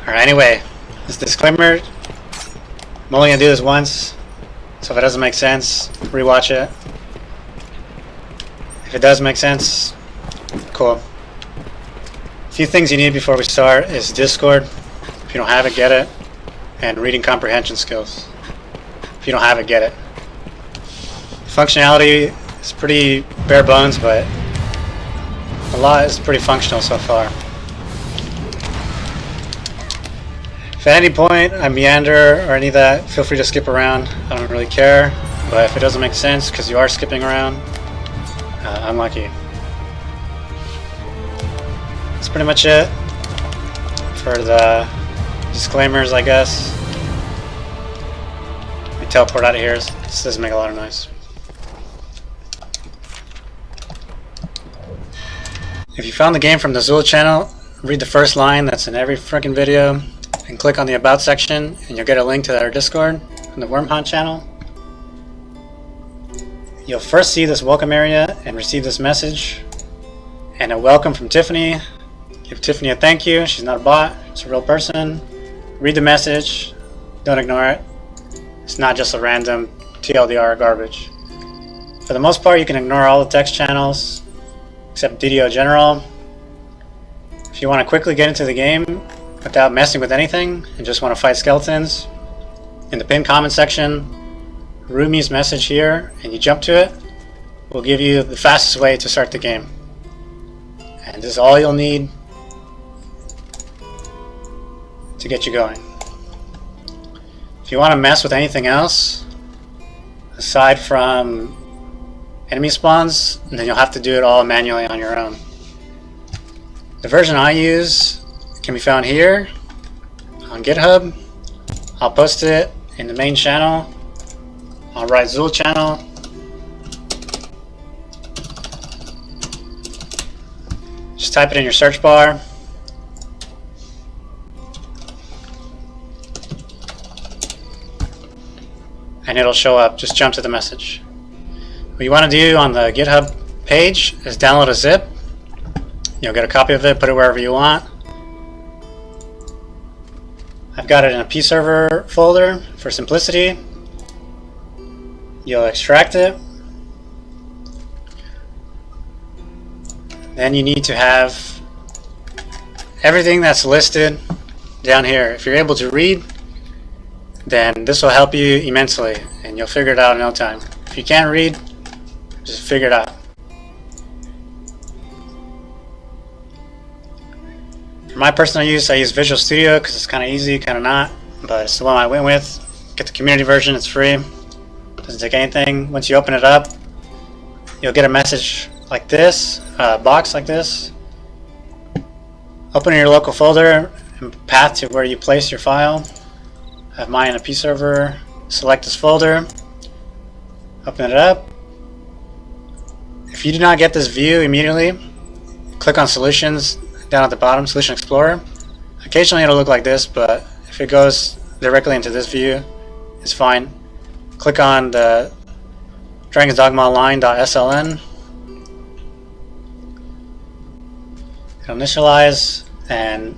Alright, anyway, this disclaimer, I'm only gonna do this once, so if it doesn't make sense, rewatch it. If it does make sense, cool. A few things you need before we start is Discord. If you don't have it, get it. And reading comprehension skills. If you don't have it, get it. Functionality is pretty bare bones, but a lot is pretty functional so far. If at any point I meander or any of that, feel free to skip around. I don't really care. But if it doesn't make sense because you are skipping around, unlucky. That's pretty much it for the disclaimers, I guess. Let me teleport out of here. This doesn't make a lot of noise. If you found the game from the Zul channel, read the first line that's in every freaking video and click on the About section and you'll get a link to our Discord from the Worm Hunt channel. You'll first see this welcome area and receive this message and a welcome from Tiffany. Give Tiffany a thank you. She's not a bot, it's a real person. Read the message, don't ignore it. It's not just a random TLDR garbage. For the most part, you can ignore all the text channels except DDO General. If you want to quickly get into the game without messing with anything and just want to fight skeletons, in the pinned comment section, Rumi's message here, and you jump to it, will give you the fastest way to start the game. And this is all you'll need to get you going. If you want to mess with anything else aside from enemy spawns, then you'll have to do it all manually on your own. The version I use can be found here on GitHub. I'll post it in the main channel. I'll write Zul channel. Just type it in your search bar. And it'll show up. Just jump to the message. What you want to do on the GitHub page is download a zip. You'll get a copy of it, put it wherever you want. I've got it in a P server folder for simplicity. You'll extract it. Then you need to have everything that's listed down here. If you're able to read, then this will help you immensely and you'll figure it out in no time. If you can't read, just figure it out. For my personal use, I use Visual Studio because it's kind of easy, kind of not, but it's the one I went with. Get the community version, it's free. Doesn't take anything. Once you open it up, you'll get a message like this, a box like this. Open your local folder and path to where you place your file. I have mine in a P server. Select this folder. Open it up. If you do not get this view immediately, click on Solutions down at the bottom, Solution Explorer. Occasionally it'll look like this, but if it goes directly into this view, it's fine. Click on the Dragon's Dogma line.sln. It'll initialize and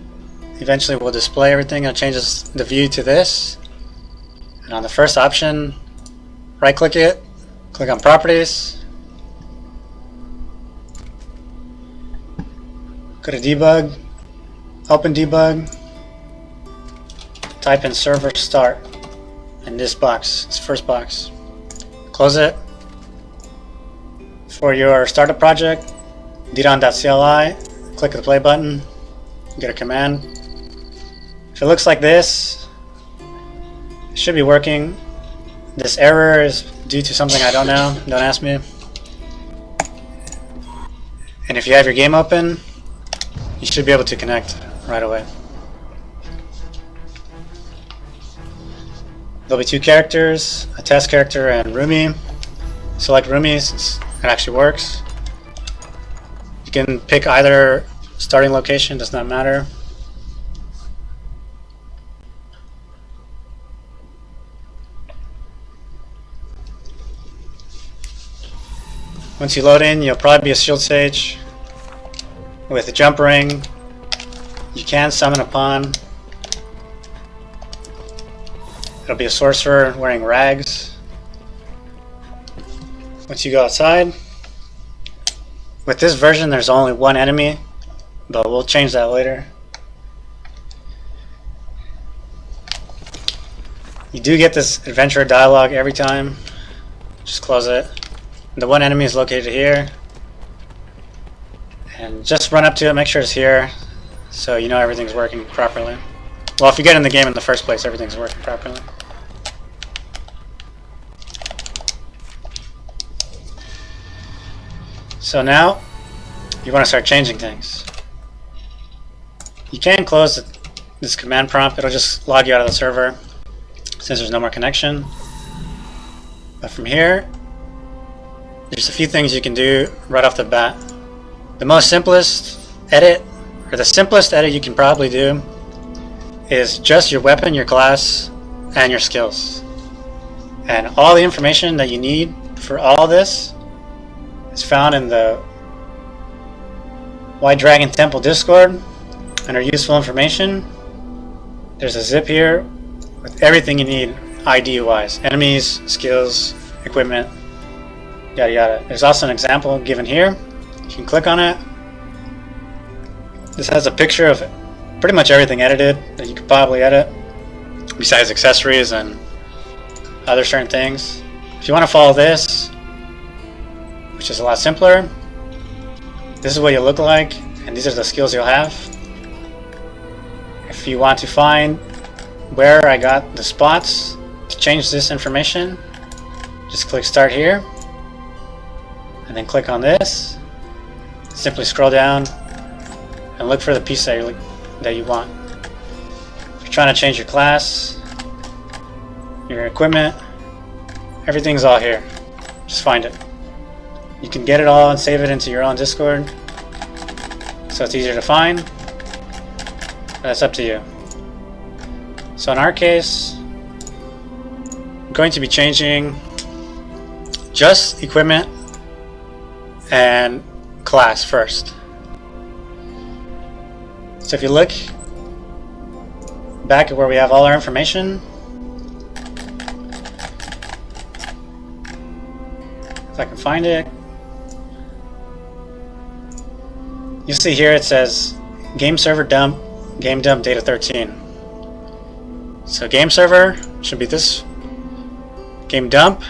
eventually we'll display everything. It changes the view to this. And on the first option, right click it, click on Properties. Go to Debug, open Debug, type in Server Start in this box, this first box. Close it. For your startup project, ddon.cli, click the play button, get a command. If it looks like this, it should be working. This error is due to something I don't know, don't ask me. And if you have your game open, you should be able to connect right away. There'll be two characters, a test character and Rumi. Select Rumi since it actually works. You can pick either starting location, does not matter. Once you load in, you'll probably be a shield sage. With a jump ring, you can summon a pawn. It'll be a sorcerer wearing rags. Once you go outside, with this version there's only one enemy, but we'll change that later. You do get this adventure dialogue every time. Just close it. The one enemy is located here. And just run up to it, make sure it's here, so you know everything's working properly. Well, if you get in the game in the first place, everything's working properly. So now, you want to start changing things. You can close this command prompt, it'll just log you out of the server since there's no more connection. But from here, there's a few things you can do right off the bat. The simplest edit you can probably do is just your weapon, your class, and your skills. And all the information that you need for all this is found in the White Dragon Temple Discord under useful information. There's a zip here with everything you need ID wise, enemies, skills, equipment, yada yada. There's also an example given here. You can click on it. This has a picture of pretty much everything edited that you could probably edit, besides accessories and other certain things. If you want to follow this, which is a lot simpler, this is what you look like, and these are the skills you'll have. If you want to find where I got the spots to change this information, just click start here, and then click on this. Simply scroll down and look for the piece that you want. If you're trying to change your class, your equipment, everything's all here. Just find it. You can get it all and save it into your own Discord, so it's easier to find. That's up to you. So in our case, I'm going to be changing just equipment and class first. So if you look back at where we have all our information, if I can find it, you see here it says game server dump, game dump data 13. So game server should be this, game dump,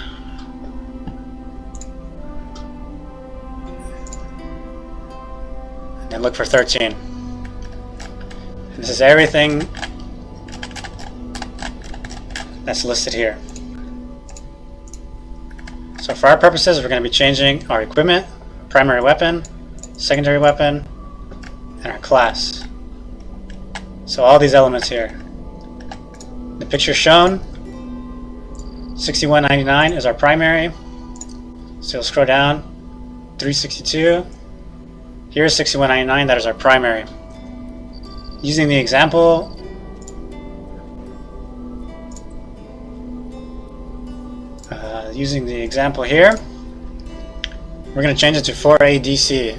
and then look for 13. And this is everything that's listed here. So for our purposes, we're going to be changing our equipment, primary weapon, secondary weapon, and our class. So all these elements here. The picture shown, 6199 is our primary. So you'll scroll down, 362. Here's 6199, that is our primary. Using the example, here, we're going to change it to 4A DC.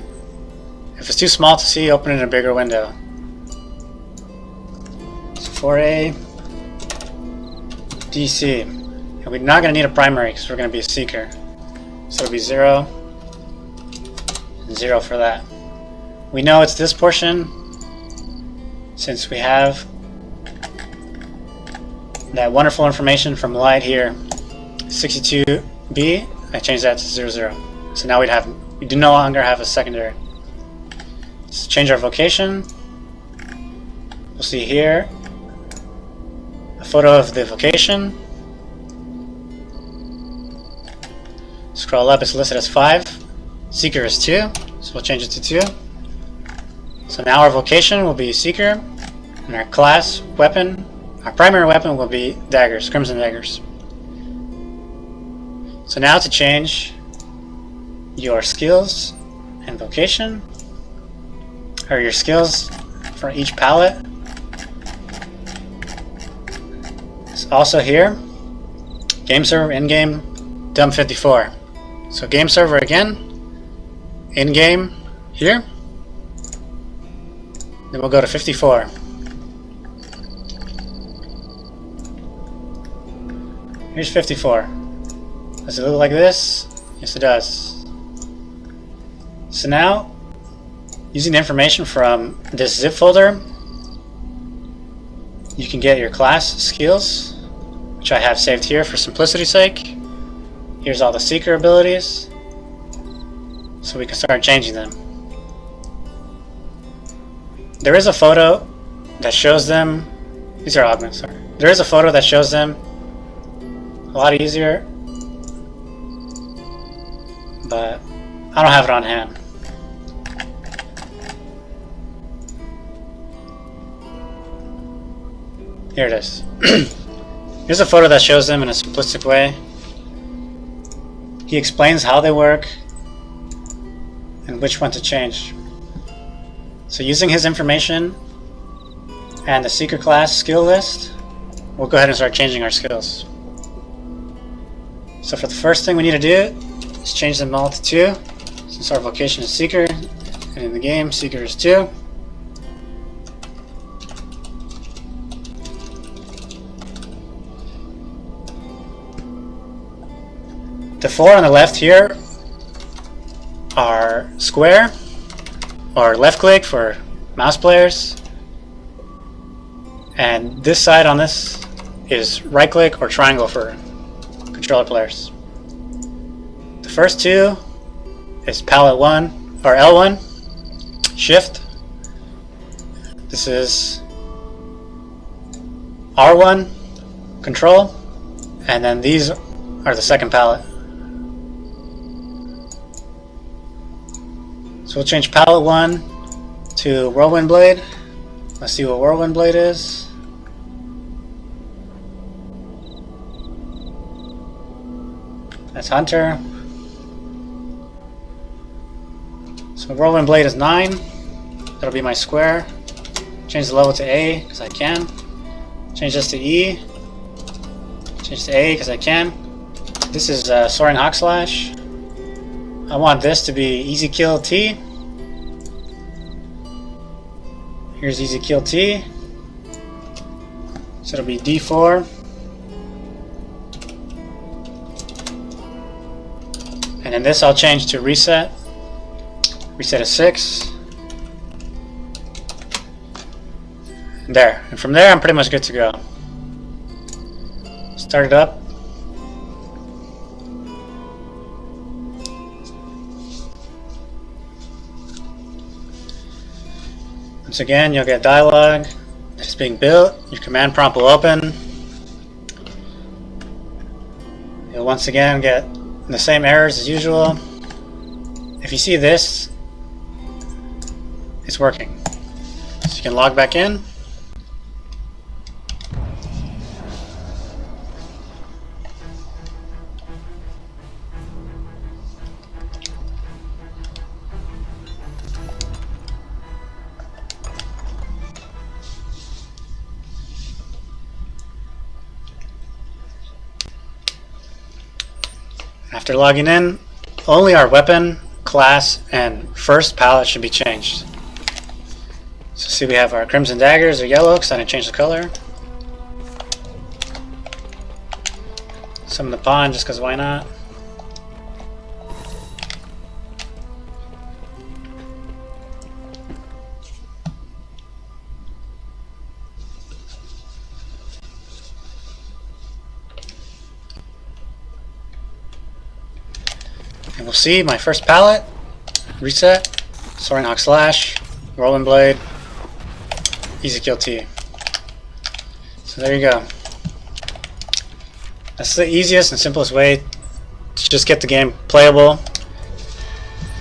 If it's too small to see, open it in a bigger window. So 4A DC. And we're not going to need a primary because we're going to be a seeker. So it'll be 0 and 0 for that. We know it's this portion since we have that wonderful information from Light here. 62B, I changed that to 00. So now we do no longer have a secondary. Let's change our vocation. We'll see here a photo of the vocation. Scroll up, it's listed as 5. Seeker is 2, so we'll change it to 2. So now our vocation will be Seeker, and our class weapon, our primary weapon will be daggers, crimson daggers. So now to change your skills and vocation, or your skills for each palette, it's also here, game server, in-game, dump 54. So game server again, in-game here, then we'll go to 54. Here's 54. Does it look like this? Yes, it does. So now, using the information from this zip folder, you can get your class skills, which I have saved here for simplicity's sake. Here's all the seeker abilities, so we can start changing them. There is a photo that shows them. These are augments, sorry. There is a photo that shows them a lot easier, but I don't have it on hand. Here it is. Here's a photo that shows them in a simplistic way. He explains how they work and which one to change. So using his information and the seeker class skill list, we'll go ahead and start changing our skills. So for the first thing we need to do is change them all to 2, since our vocation is seeker, and in the game seeker is 2. The 4 on the left here are square, or left click for mouse players, and this side on this is right click or triangle for controller players. The first 2 is palette 1 or L1, shift. This is R1, control, and then these are the second palette. So we'll change palette 1 to Whirlwind Blade. Let's see what Whirlwind Blade is. That's Hunter. So Whirlwind Blade is 9. That'll be my square. Change the level to A because I can. Change this to E. Change to A because I can. This is Soaring Hawk Slash. I want this to be Easy Kill T. Here's Easy Kill T. So it'll be D4. And then this I'll change to Reset. Reset is 6. And there. And from there I'm pretty much good to go. Start it up. Once again, you'll get dialogue that is being built. Your command prompt will open. You'll once again get the same errors as usual. If you see this, it's working. So you can log back in. After logging in, only our weapon, class, and first palette should be changed. So see we have our crimson daggers are yellow because I didn't change the color. Some of the pawn just because why not. And we'll see my first palette, Reset, Soaring Hawk Slash, Whirlwind Blade, Easy Kill T. So there you go. That's the easiest and simplest way to just get the game playable,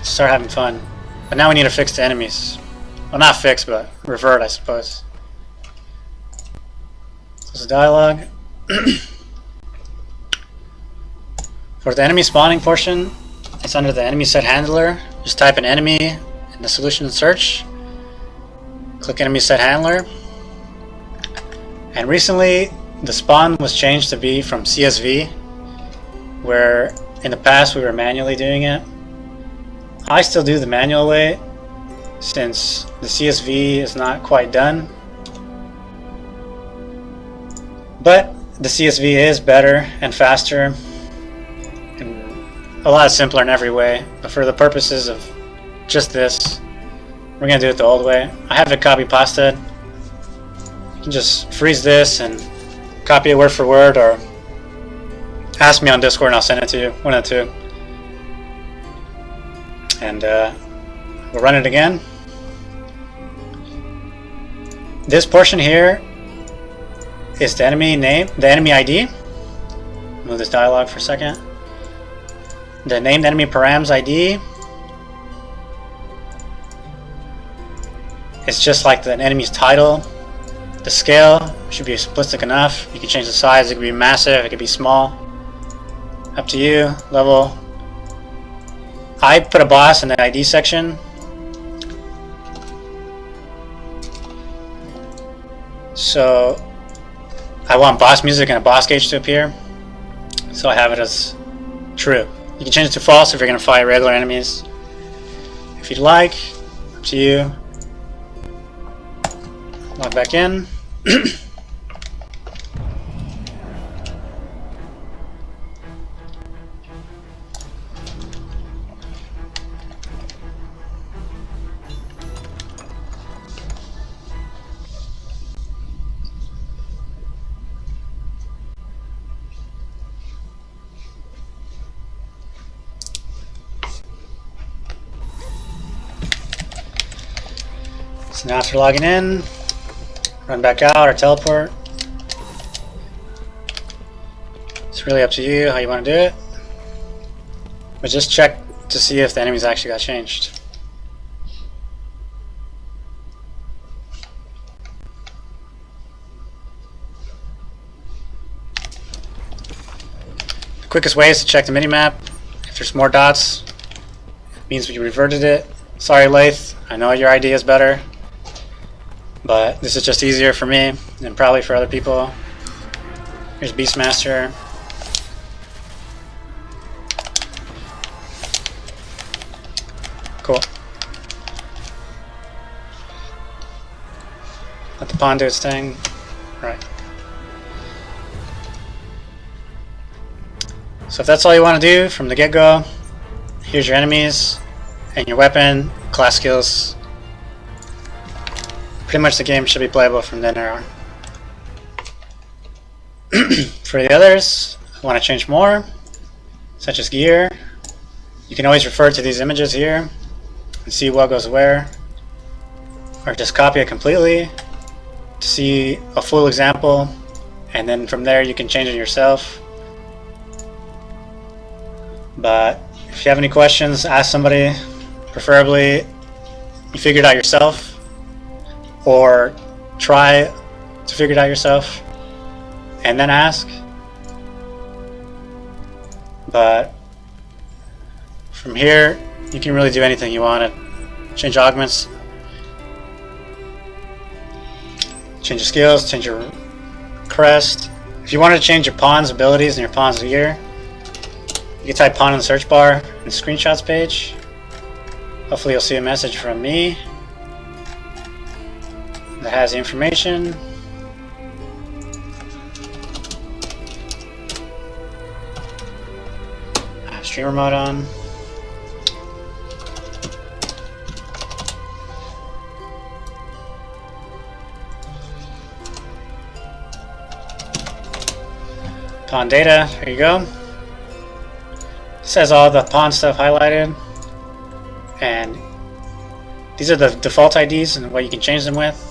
start having fun. But now we need to fix the enemies. Well, not fix, but revert, I suppose. So there's a dialogue. For the enemy spawning portion, it's under the enemy set handler. Just type an enemy in the solution search. Click enemy set handler. And recently, the spawn was changed to be from CSV, where in the past we were manually doing it. I still do the manual way, since the CSV is not quite done. But the CSV is better and faster and a lot simpler in every way, but for the purposes of just this, we're gonna do it the old way. I have it copy pasted. You can just freeze this and copy it word for word, or ask me on Discord and I'll send it to you, one of the two. And we'll run it again. This portion here is the enemy name, the enemy ID. Move this dialog for a second. The named enemy params ID. It's just like the enemy's title. The scale should be simplistic enough. You can change the size. It could be massive. It could be small. Up to you. Level. I put a boss in the ID section. So I want boss music and a boss gauge to appear. So I have it as true. You can change it to false if you're going to fight regular enemies. If you'd like, up to you. Log back in. So now after logging in, run back out or teleport. It's really up to you how you want to do it. But just check to see if the enemies actually got changed. The quickest way is to check the minimap. If there's more dots, it means we reverted it. Sorry, Lath, I know your ID is better, but this is just easier for me and probably for other people. Here's Beastmaster. Cool. Let the pawn do its thing. Right. So if that's all you want to do from the get-go, here's your enemies and your weapon, class skills. Pretty much the game should be playable from then on. For the others who want to change more, such as gear, you can always refer to these images here and see what goes where, or just copy it completely to see a full example, and then from there you can change it yourself. But if you have any questions, ask somebody. Preferably you figure it out yourself, or try to figure it out yourself and then ask. But from here you can really do anything you want. Change augments, change your skills, change your crest. If you want to change your pawn's abilities and your pawn's gear, you can type pawn in the search bar in the screenshots page. Hopefully you'll see a message from me that has the information. I have streamer mode on. Pawn data, here you go. This has all the pawn stuff highlighted, and these are the default IDs and what you can change them with.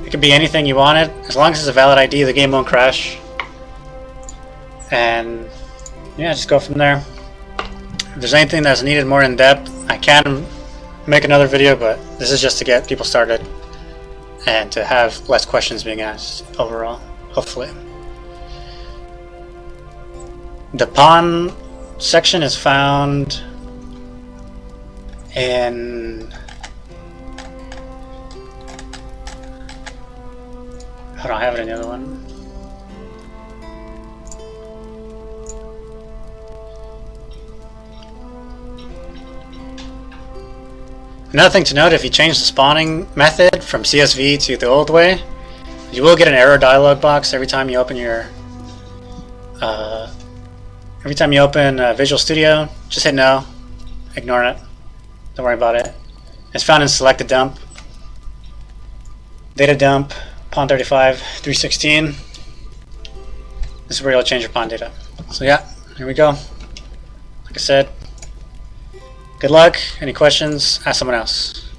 It could be anything you wanted. As long as it's a valid ID, the game won't crash. And yeah, just go from there. If there's anything that's needed more in depth, I can make another video, but this is just to get people started and to have less questions being asked overall, hopefully. The pawn section is found in... I don't have it in the other one. Another thing to note, if you change the spawning method from CSV to the old way, you will get an error dialog box every time you open your Every time you open Visual Studio, just hit no, ignore it, don't worry about it. It's found in selected dump, data dump, pawn 35, 316. This is where you'll change your pawn data. So yeah, here we go. Like I said, good luck. Any questions? Ask someone else.